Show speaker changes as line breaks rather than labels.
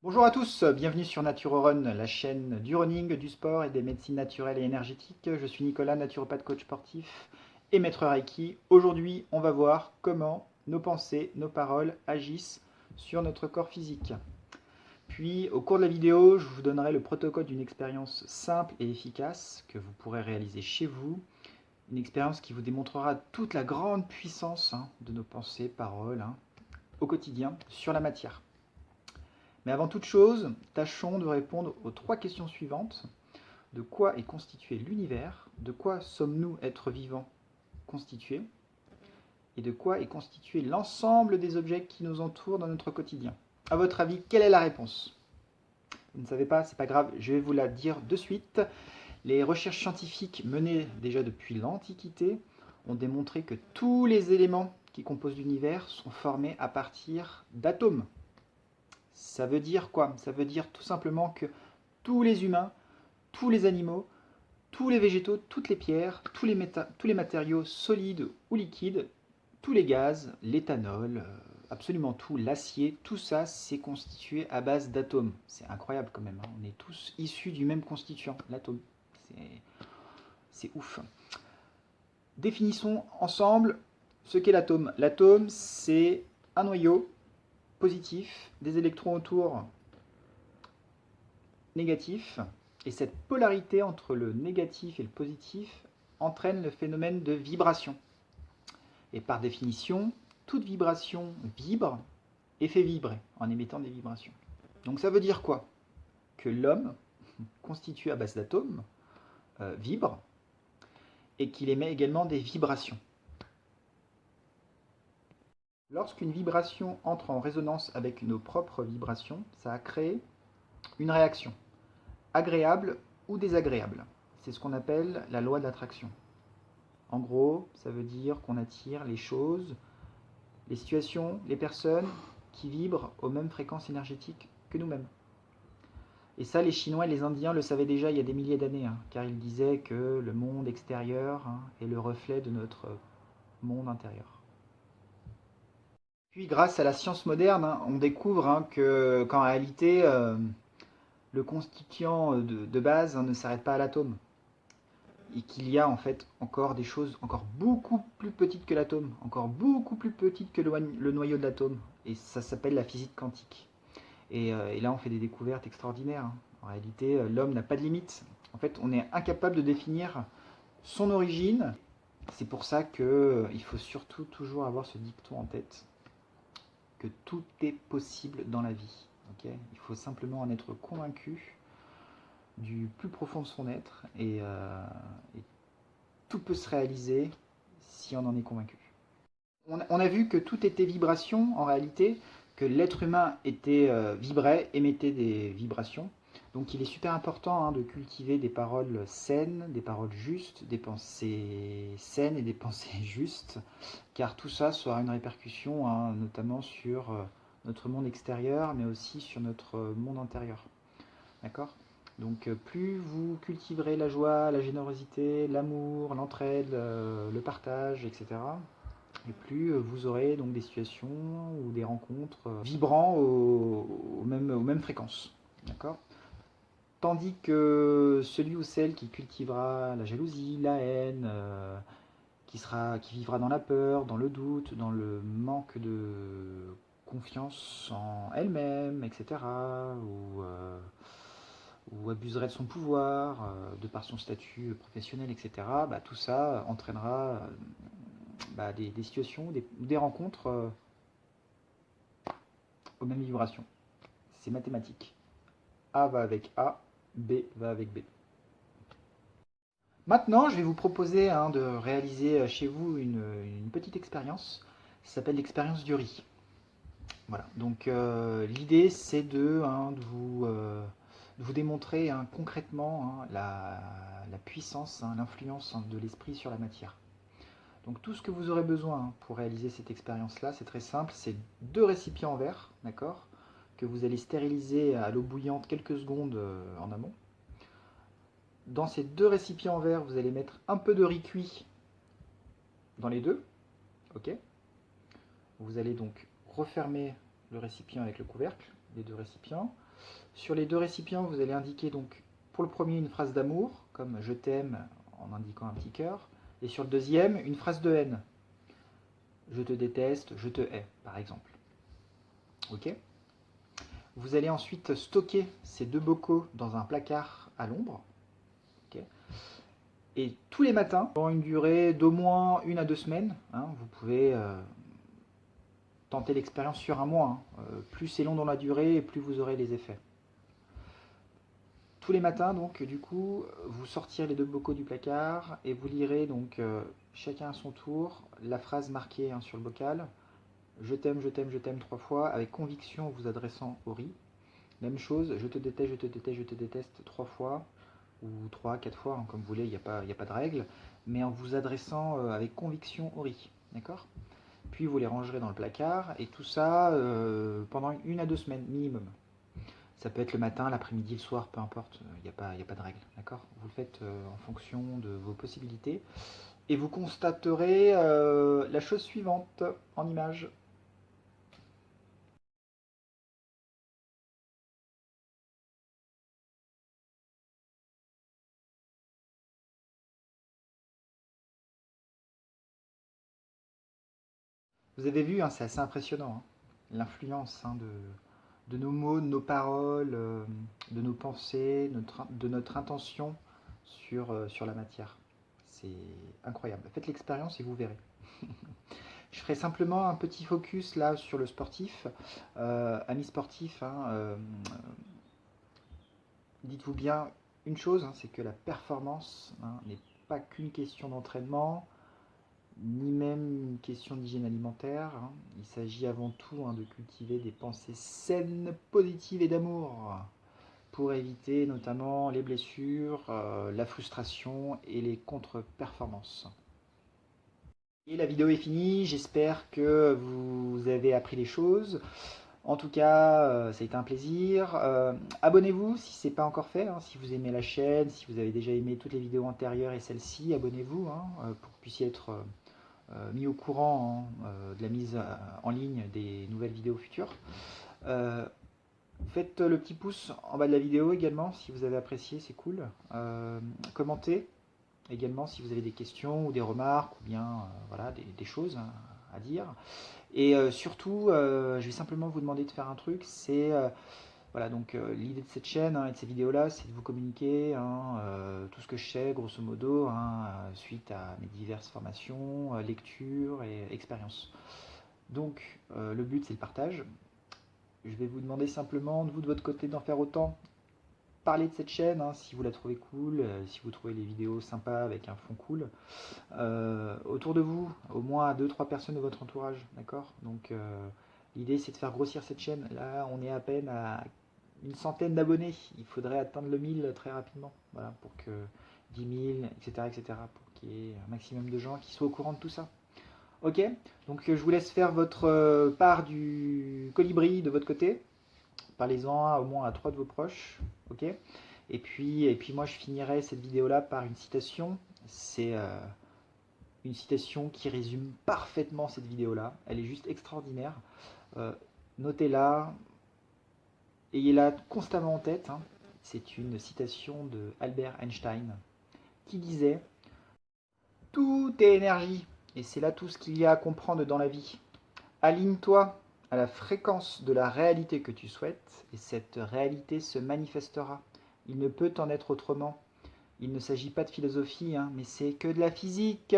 Bonjour à tous, bienvenue sur NaturoRun, la chaîne du running, du sport et des médecines naturelles et énergétiques. Je suis Nicolas, naturopathe coach sportif et maître Reiki. Aujourd'hui, on va voir comment nos pensées, nos paroles agissent sur notre corps physique. Puis, au cours de la vidéo, je vous donnerai le protocole d'une expérience simple et efficace que vous pourrez réaliser chez vous. Une expérience qui vous démontrera toute la grande puissance de nos pensées, paroles au quotidien sur la matière. Mais avant toute chose, tâchons de répondre aux trois questions suivantes. De quoi est constitué l'univers? De quoi sommes-nous, êtres vivants, constitués? Et de quoi est constitué l'ensemble des objets qui nous entourent dans notre quotidien? À votre avis, quelle est la réponse? Vous ne savez pas, c'est pas grave, je vais vous la dire de suite. Les recherches scientifiques menées déjà depuis l'Antiquité ont démontré que tous les éléments qui composent l'univers sont formés à partir d'atomes. Ça veut dire quoi? Ça veut dire tout simplement que tous les humains, tous les animaux, tous les végétaux, toutes les pierres, tous les matériaux solides ou liquides, tous les gaz, l'éthanol, absolument tout, l'acier, tout ça, c'est constitué à base d'atomes. C'est incroyable quand même, on est tous issus du même constituant, l'atome. C'est ouf. Définissons ensemble ce qu'est l'atome. L'atome, c'est un noyau positif, des électrons autour négatifs, et cette polarité entre le négatif et le positif entraîne le phénomène de vibration. Et par définition, toute vibration vibre et fait vibrer en émettant des vibrations. Donc ça veut dire quoi? Que l'homme, constitué à base d'atomes, vibre et qu'il émet également des vibrations. Lorsqu'une vibration entre en résonance avec nos propres vibrations, ça a créé une réaction, agréable ou désagréable. C'est ce qu'on appelle la loi de l'attraction. En gros, ça veut dire qu'on attire les choses, les situations, les personnes qui vibrent aux mêmes fréquences énergétiques que nous-mêmes. Et ça, les Chinois et les Indiens le savaient déjà il y a des milliers d'années, car ils disaient que le monde extérieur est le reflet de notre monde intérieur. Puis, grâce à la science moderne, on découvre qu'en réalité, le constituant de base ne s'arrête pas à l'atome. Et qu'il y a en fait encore des choses encore beaucoup plus petites que l'atome, encore beaucoup plus petites que le noyau de l'atome. Et ça s'appelle la physique quantique. Et là, on fait des découvertes extraordinaires. En réalité, l'homme n'a pas de limite. En fait, on est incapable de définir son origine. C'est pour ça qu'il faut surtout toujours avoir ce dicton en tête, que tout est possible dans la vie. Okay, il faut simplement en être convaincu du plus profond de son être, et tout peut se réaliser si on en est convaincu. On a vu que tout était vibration en réalité, que l'être humain vibrait, émettait des vibrations. Donc il est super important de cultiver des paroles saines, des paroles justes, des pensées saines et des pensées justes, car tout ça aura une répercussion notamment sur notre monde extérieur, mais aussi sur notre monde intérieur. D'accord? Donc plus vous cultiverez la joie, la générosité, l'amour, l'entraide, le partage, etc., et plus vous aurez donc des situations ou des rencontres vibrant aux mêmes fréquences. D'accord? Tandis que celui ou celle qui cultivera la jalousie, la haine, qui vivra dans la peur, dans le doute, dans le manque de confiance en elle-même, etc., ou abuserait de son pouvoir, de par son statut professionnel, etc., tout ça entraînera des situations, des rencontres aux mêmes vibrations. C'est mathématique. A va avec A, B va avec B. Maintenant, je vais vous proposer de réaliser chez vous une petite expérience. Ça s'appelle l'expérience du riz. Voilà. Donc l'idée, c'est de vous démontrer concrètement la puissance, l'influence de l'esprit sur la matière. Donc tout ce que vous aurez besoin pour réaliser cette expérience-là, c'est très simple, c'est 2 récipients en verre, d'accord, que vous allez stériliser à l'eau bouillante quelques secondes en amont. Dans ces 2 récipients en verre, vous allez mettre un peu de riz cuit dans les deux, ok. Vous allez donc refermer le récipient avec le couvercle, les 2 récipients. Sur les deux récipients, vous allez indiquer donc pour le premier une phrase d'amour, comme je t'aime en indiquant un petit cœur, et sur le deuxième une phrase de haine. Je te déteste, je te hais, par exemple. Ok. Vous allez ensuite stocker ces deux bocaux dans un placard à l'ombre. Ok. Et tous les matins, pendant une durée d'au moins 1 à 2 semaines, hein, vous pouvez tenter l'expérience sur un mois. Hein. Plus c'est long dans la durée, plus vous aurez les effets. Tous les matins, donc, du coup, vous sortirez les deux bocaux du placard et vous lirez donc chacun à son tour la phrase marquée hein, sur le bocal. Je t'aime, je t'aime, je t'aime 3 fois, avec conviction en vous adressant au riz. Même chose, je te déteste, je te déteste, je te déteste 3 fois, ou 3, 4 fois, hein, comme vous voulez, il n'y a pas de règle, mais en vous adressant avec conviction au riz. D'accord. Puis vous les rangerez dans le placard, et tout ça pendant 1 à 2 semaines minimum. Ça peut être le matin, l'après-midi, le soir, peu importe, il n'y a pas de règle, d'accord. Vous le faites en fonction de vos possibilités. Et vous constaterez la chose suivante en image. Vous avez vu, hein, c'est assez impressionnant, hein, l'influence hein, de nos mots, de nos paroles, de nos pensées, de notre intention sur la matière. C'est incroyable. Faites l'expérience et vous verrez. Je ferai simplement un petit focus là sur le sportif. Amis sportifs, hein, dites-vous bien une chose, hein, c'est que la performance hein, n'est pas qu'une question d'entraînement, ni même une question d'hygiène alimentaire. Hein. Il s'agit avant tout hein, de cultiver des pensées saines, positives et d'amour pour éviter notamment les blessures, la frustration et les contre-performances. Et la vidéo est finie, j'espère que vous avez appris des choses. En tout cas, ça a été un plaisir. Abonnez-vous si ce n'est pas encore fait, hein, si vous aimez la chaîne, si vous avez déjà aimé toutes les vidéos antérieures et celle-ci, abonnez-vous hein, pour que vous puissiez être mis au courant hein, de la mise en ligne des nouvelles vidéos futures. Faites le petit pouce en bas de la vidéo également si vous avez apprécié, c'est cool. Commentez également si vous avez des questions ou des remarques ou bien voilà, des choses hein, à dire. Et surtout, je vais simplement vous demander de faire un truc, c'est voilà, donc l'idée de cette chaîne hein, et de ces vidéos-là, c'est de vous communiquer hein, tout ce que je sais, grosso modo, hein, suite à mes diverses formations, lectures et expériences. Donc, le but, c'est le partage. Je vais vous demander simplement, de vous de votre côté, d'en faire autant. Parlez de cette chaîne, hein, si vous la trouvez cool, si vous trouvez les vidéos sympas avec un fond cool. Autour de vous, au moins à 2-3 personnes de votre entourage, d'accord. Donc, l'idée, c'est de faire grossir cette chaîne. Là, on est à peine à une centaine d'abonnés. Il faudrait atteindre le 1000 très rapidement. Voilà, pour que 10 000, etc., etc., pour qu'il y ait un maximum de gens qui soient au courant de tout ça. Ok, donc je vous laisse faire votre part du colibri de votre côté. Parlez-en au moins à 3 de vos proches. Ok, et puis moi, je finirai cette vidéo-là par une citation. C'est une citation qui résume parfaitement cette vidéo-là. Elle est juste extraordinaire. Notez-la, ayez-la constamment en tête. Hein. C'est une citation de Albert Einstein qui disait « Tout est énergie, et c'est là tout ce qu'il y a à comprendre dans la vie. Aligne-toi à la fréquence de la réalité que tu souhaites, et cette réalité se manifestera. Il ne peut en être autrement. Il ne s'agit pas de philosophie, hein, mais c'est que de la physique.